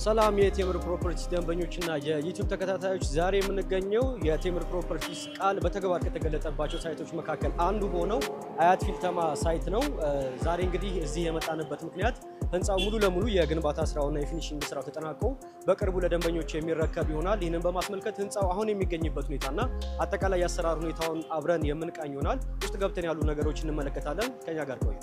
ሰላም የቴምር ፕሮፐርቲስ ደንበኞችና የዩቲዩብ ተከታታዮች ዛሬ የምንገኘው የቴምር ፕሮፐርቲስ ቃል በተግባር ከተገለጠባቸው ሳይቶች መካከል አንዱ ሆነው አያት ፊልተማ ሳይት ነው። ዛሬ እንግዲህ እዚህ የመጣንበት ምክንያት ህንጻው ሙሉ ለሙሉ የግንባታ ስራውና የፊኒሺንግ ስራው ተጠናቆ በቅርቡ ለደንበኞች የሚረከብ ይሆናል። ይህንን በማስመልከት ህንጻው አሁን የሚገኝበት ሁኔታና አጠቃላይ የአሰራር ሁኔታውን አብረን የምንቃኝ ይሆናል። ውስጥ ገብተን ያሉ ነገሮችን እንመለከታለን። ከኛ ጋር ቆዩ።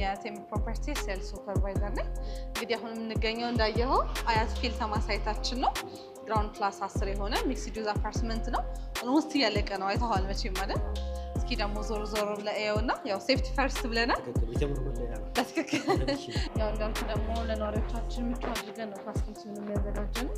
የቴምር ፕሮፐርቲስ ሴልስ ሱፐርቫይዘር ነኝ። እንግዲህ አሁን የምንገኘው እንዳየኸው አያት ፊልተማ ሳይታችን ነው። ግራውንድ ፕላስ 10 የሆነ ሚክስድ ዩዝ አፓርትመንት ነው። ኦልሞስት እያለቀ ነው። አይተኸዋል መቼም ማለት። እስኪ ደግሞ ዞር ዞር ለኤውና ያው ሴፍቲ ፈርስት ብለናል። በትክክል ያው እንዳልኩ ደግሞ ለነዋሪዎቻችን ምቹ አድርገን ነው ፋሲሊቲውን የሚያዘጋጀነው።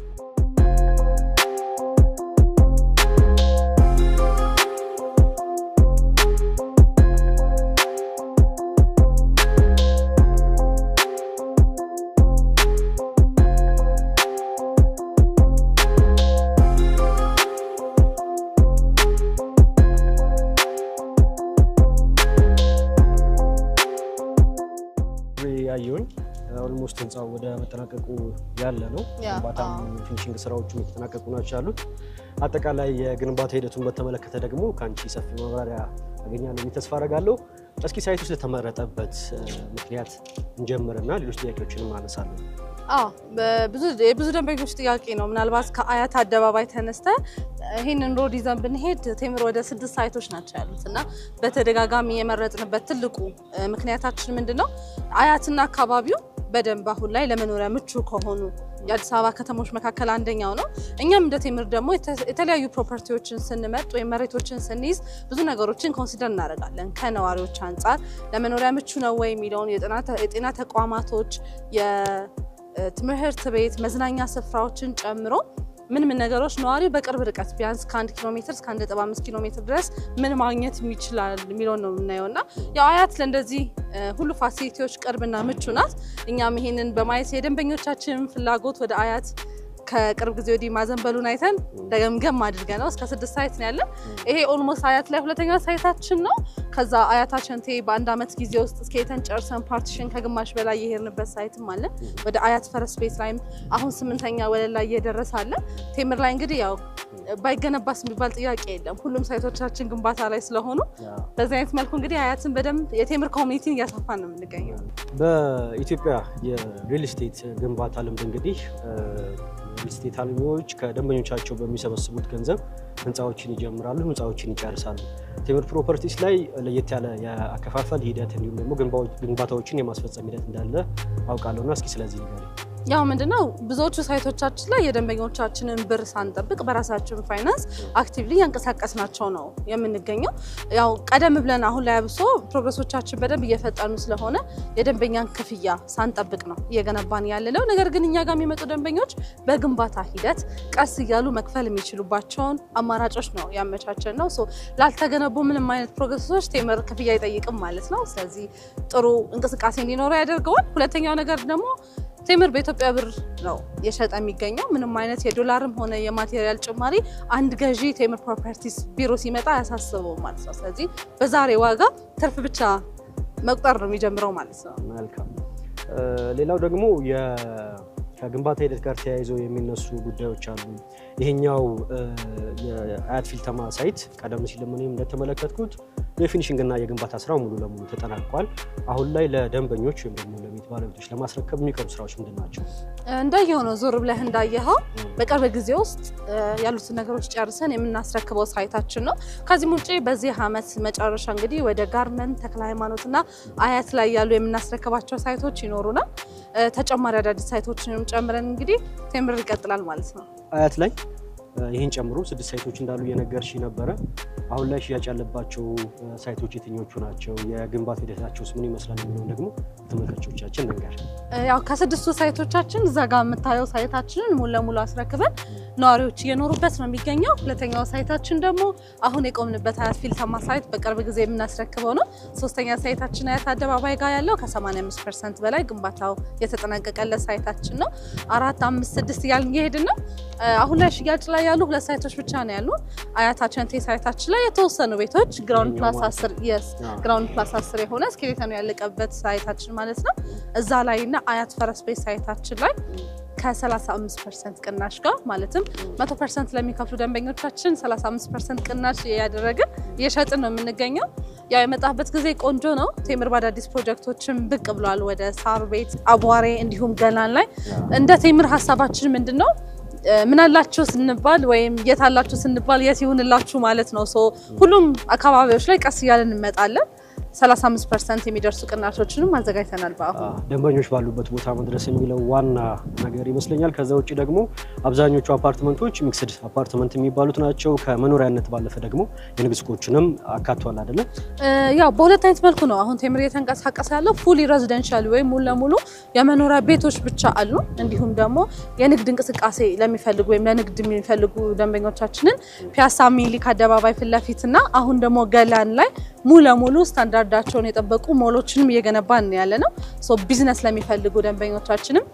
ኦልሞስት ህንጻው ወደ መጠናቀቁ ያለ ነው። ግንባታው ፊኒሺንግ ስራዎቹ የተጠናቀቁ ናቸው ያሉት። አጠቃላይ የግንባታ ሂደቱን በተመለከተ ደግሞ ካንቺ ሰፊ ማብራሪያ አገኛለሁ ተስፋ አደርጋለሁ። እስኪ ሳይቱ ስለተመረጠበት ምክንያት እንጀምርና ሌሎች ጥያቄዎችንም አነሳለሁ። ብዙ ደንበኞች ጥያቄ ነው። ምናልባት ከአያት አደባባይ ተነስተ ይሄንን ሮድ ይዘን ብንሄድ ቴምር ወደ 6 ሳይቶች ናቸው ያሉትና በተደጋጋሚ የመረጥንበት ትልቁ ምክንያታችን ምንድነው? አያትና አካባቢው በደንብ አሁን ላይ ለመኖሪያ ምቹ ከሆኑ የአዲስ አበባ ከተሞች መካከል አንደኛው ነው። እኛም እንደ ቴምር ደግሞ የተለያዩ ፕሮፐርቲዎችን ስንመርጥ ወይ መሬቶችን ስንይዝ ብዙ ነገሮችን ኮንሲደር እናደርጋለን። ከነዋሪዎች አንፃር ለመኖሪያ ምቹ ነው ወይ የሚለውን የጤና ተቋማቶች፣ የትምህርት ቤት፣ መዝናኛ ስፍራዎችን ጨምሮ ምን ነገሮች ነዋሪው በቅርብ ርቀት ቢያንስ ከ1 ኪሎ ሜትር እስከ 1.5 ኪሎ ሜትር ድረስ ምን ማግኘት ይችላል የሚለው ነው የምናየውና ያው አያት ለእንደዚህ ሁሉ ፋሲሊቲዎች ቅርብና ምቹ ናት። እኛም ይሄንን በማየት የደንበኞቻችንን ፍላጎት ወደ አያት ከቅርብ ጊዜ ወዲህ ማዘንበሉን አይተን ደገምገም አድርገናል። እስከ 6 ሳይት ነው ያለ። ይሄ ኦልሞስት አያት ላይ ሁለተኛ ሳይታችን ነው። ከዛ አያታችን በአንድ አመት ጊዜ ውስጥ እስከ ጨርሰን ፓርቲሽን ከግማሽ በላይ የሄድንበት ሳይትም አለ። ወደ አያት ፈረስ ቤት ላይም አሁን 8ኛ ወለል ላይ እየደረሰ አለ። ቴምር ላይ እንግዲህ ያው ባይገነባስ የሚባል ጥያቄ የለም። ሁሉም ሳይቶቻችን ግንባታ ላይ ስለሆኑ በዚህ አይነት መልኩ እንግዲህ አያትን በደንብ የቴምር ኮሚኒቲን እያሰፋን ነው የምንገኘው። በኢትዮጵያ የሪል ስቴት ግንባታ ልምድ እንግዲህ ሪል ስቴት አልሚዎች ከደንበኞቻቸው በሚሰበስቡት ገንዘብ ህንጻዎችን ይጀምራሉ፣ ህንጻዎችን ይጨርሳሉ። ቴምር ፕሮፐርቲስ ላይ ለየት ያለ የአከፋፈል ሂደት እንዲሁም ደግሞ ግንባታዎችን የማስፈጸም ሂደት እንዳለ አውቃለሁና እስኪ ስለዚህ ንገሪኝ። ያው ምንድነው ብዙዎቹ ሳይቶቻችን ላይ የደንበኞቻችንን ብር ሳንጠብቅ በራሳችን ፋይናንስ አክቲቭሊ ያንቀሳቀስናቸው ነው የምንገኘው። ያው ቀደም ብለን አሁን ላይ አብሶ ፕሮግረሶቻችን በደንብ እየፈጠኑ ስለሆነ የደንበኛን ክፍያ ሳንጠብቅ ነው እየገነባን ያለነው። ነገር ግን እኛ ጋር የሚመጡ ደንበኞች በግንባታ ሂደት ቀስ እያሉ መክፈል የሚችሉባቸውን አማራጮች ነው ያመቻቸን ነው። ላልተገነቡ ምንም አይነት ፕሮግረሶች ቴምር ክፍያ አይጠይቅም ማለት ነው። ስለዚህ ጥሩ እንቅስቃሴ እንዲኖር ያደርገዋል። ሁለተኛው ነገር ደግሞ ቴምር በኢትዮጵያ ብር ነው የሸጠ የሚገኘው። ምንም አይነት የዶላርም ሆነ የማቴሪያል ጭማሪ አንድ ገዢ ቴምር ፕሮፐርቲስ ቢሮ ሲመጣ ያሳስበው ማለት ነው። ስለዚህ በዛሬ ዋጋ ትርፍ ብቻ መቁጠር ነው የሚጀምረው ማለት ነው። መልካም። ሌላው ደግሞ ከግንባታ ሂደት ጋር ተያይዘው የሚነሱ ጉዳዮች አሉ። ይሄኛው የአያት ፊልተማ ሳይት ቀደም ሲል ምንም እንደተመለከትኩት የፊኒሺንግ እና የግንባታ ስራው ሙሉ ለሙሉ ተጠናቋል። አሁን ላይ ለደንበኞች ወይም ደግሞ ለቤት ባለቤቶች ለማስረከብ የሚቀሩ ስራዎች ምንድናቸው? እንዳየው ነው ዞር ብለህ እንዳየኸው በቅርብ ጊዜ ውስጥ ያሉት ነገሮች ጨርሰን የምናስረክበው ሳይታችን ነው። ከዚህም ውጪ በዚህ አመት መጨረሻ እንግዲህ ወደ ጋርመንት፣ ተክለ ሃይማኖትና አያት ላይ ያሉ የምናስረክባቸው ሳይቶች ይኖሩናል። ተጨማሪ አዳዲስ ሳይቶችንም ጨምረን እንግዲህ ቴምር ይቀጥላል ማለት ነው። አያት ላይ ይሄን ጨምሮ 6 ሳይቶች እንዳሉ የነገርሽ ነበረ አሁን ላይ ሽያጭ ያለባቸው ሳይቶች የትኞቹ ናቸው የግንባታ ሂደታቸውስ ምን ይመስላል የሚለው ደግሞ ተመልካቾቻችን ነገር ያው ከ6ቱ ሳይቶቻችን እዛ ጋር የምታየው ሳይታችንን ሙሉ ለሙሉ አስረክበን ነዋሪዎች እየኖሩበት ነው የሚገኘው ሁለተኛው ሳይታችን ደግሞ አሁን የቆምንበት አያት ፊልተማ ሳይት በቅርብ ጊዜ የምናስረክበው ነው ሶስተኛ ሳይታችን አያት አደባባይ ጋር ያለው ከ85% በላይ ግንባታው የተጠናቀቀለት ሳይታችን ነው 4 5 6 እያልን እየሄድን ነው አሁን ላይ ሽያጭ ላይ ያሉ ሁለት ሳይቶች ብቻ ነው ያሉ አያታችን ሳይታችን ላይ የተወሰኑ ቤቶች ግራውንድ ፕላስ 10 ግራውንድ ፕላስ 10 የሆነ ስኬሌተኑ ያለቀበት ሳይታችን ማለት ነው እዛ ላይና አያት ፈረስ ቤት ሳይታችን ላይ ከ35% ቅናሽ ጋር ማለትም 100% ለሚከፍሉ ደንበኞቻችን 35% ቅናሽ ያደረግን እየሸጥን ነው የምንገኘው ያው የመጣበት ጊዜ ቆንጆ ነው ቴምር ባዳዲስ ፕሮጀክቶችን ብቅ ብሏል ወደ ሳር ቤት አቧሬ እንዲሁም ገላን ላይ እንደ ቴምር ሐሳባችን ምንድነው ምን አላችሁ ስንባል ወይም የታላችሁ ስንባል የት ይሁንላችሁ ማለት ነው ሁሉም አካባቢዎች ላይ ቀስ ያለን እንመጣለን 35% የሚደርሱ ቅናሾችንም አዘጋጅተናል ባሁን ደንበኞች ባሉበት ቦታ መድረስ የሚለው ዋና ነገር ይመስለኛል ከዛ ውጪ ደግሞ አብዛኞቹ አፓርትመንቶች ሚክስድ አፓርትመንት የሚባሉት ናቸው ከመኖሪያነት ባለፈ ደግሞ የንግድ ሱቆችንም አካቷል አይደል ያው በሁለት አይነት መልኩ ነው አሁን ቴምር የተንቀሳቀሰ ያለው ፉሊ ሬዚደንሻል ወይ ሙሉ ለሙሉ የመኖሪያ ቤቶች ብቻ አሉ እንዲሁም ደግሞ የንግድ እንቅስቃሴ ለሚፈልጉ ወይም ለንግድ የሚፈልጉ ደንበኞቻችንን ፒያሳ ሚኒሊክ አደባባይ ፍለፊትና አሁን ደግሞ ገላን ላይ ሙሉ ለሙሉ ስታንዳርዳቸውን የጠበቁ ሞሎችንም እየገነባን ያለነው ቢዝነስ ለሚፈልጉ ደንበኞቻችንም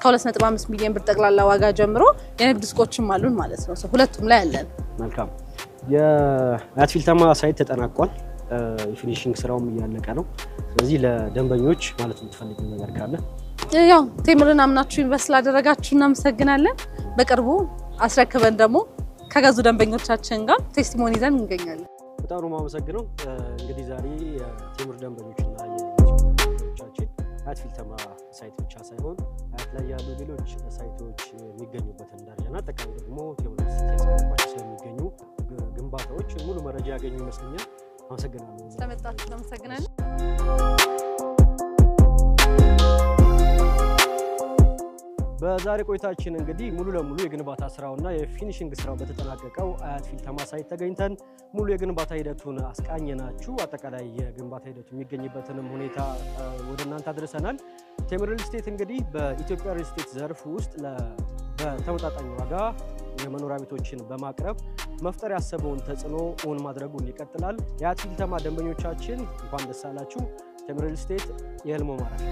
ከ2.5 ሚሊዮን ብር ጠቅላላ ዋጋ ጀምሮ የንግድ ሱቆችም አሉን ማለት ነው ሁለቱም ላይ ያለን መልካም የአያት ፊልተማ ሳይት ተጠናቋል የፊኒሺንግ ስራውም እያለቀ ነው ስለዚህ ለደንበኞች ማለት የምትፈልጉ ነገር ካለ ያው ቴምርን አምናችሁ ኢንቨስት ላደረጋችሁ እናመሰግናለን በቅርቡ አስረክበን ደግሞ ከገዙ ደንበኞቻችን ጋር ቴስቲሞኒ ይዘን እንገኛለን በጣም ነው ማመሰግነው እንግዲህ ዛሬ የቴምር ደንበኞችና የደንበኞቻችን አያት ፊልተማ ሳይት ብቻ ሳይሆን አያት ላይ ያሉ ሌሎች ሳይቶች የሚገኙበትን ደረጃና አጠቃላይ ደግሞ ቴምር ስለሚገኙ ግንባታዎች ሙሉ መረጃ ያገኙ ይመስለኛል አመሰግናለሁ ስለመጣችሁ እናመሰግናለን በዛሬ ቆይታችን እንግዲህ ሙሉ ለሙሉ የግንባታ ስራውና የፊኒሺንግ ስራው በተጠናቀቀው አያት ፊልተማ ሳይት ተገኝተን ሙሉ የግንባታ ሂደቱን አስቃኘናችሁ አጠቃላይ የግንባታ ሂደቱ የሚገኝበትንም ሁኔታ ወደናንተ አድርሰናል ቴምር ሪል ስቴት እንግዲህ በኢትዮጵያ ሪል ስቴት ዘርፍ ውስጥ በተመጣጣኝ ዋጋ የመኖሪያ ቤቶችን በማቅረብ መፍጠር ያሰበውን ተጽዕኖ ኦን ማድረጉን ይቀጥላል የአያት ፊልተማ ደንበኞቻችን እንኳን ደስ አላችሁ ቴምር ሪል ስቴት የህልሞ ማረፊያ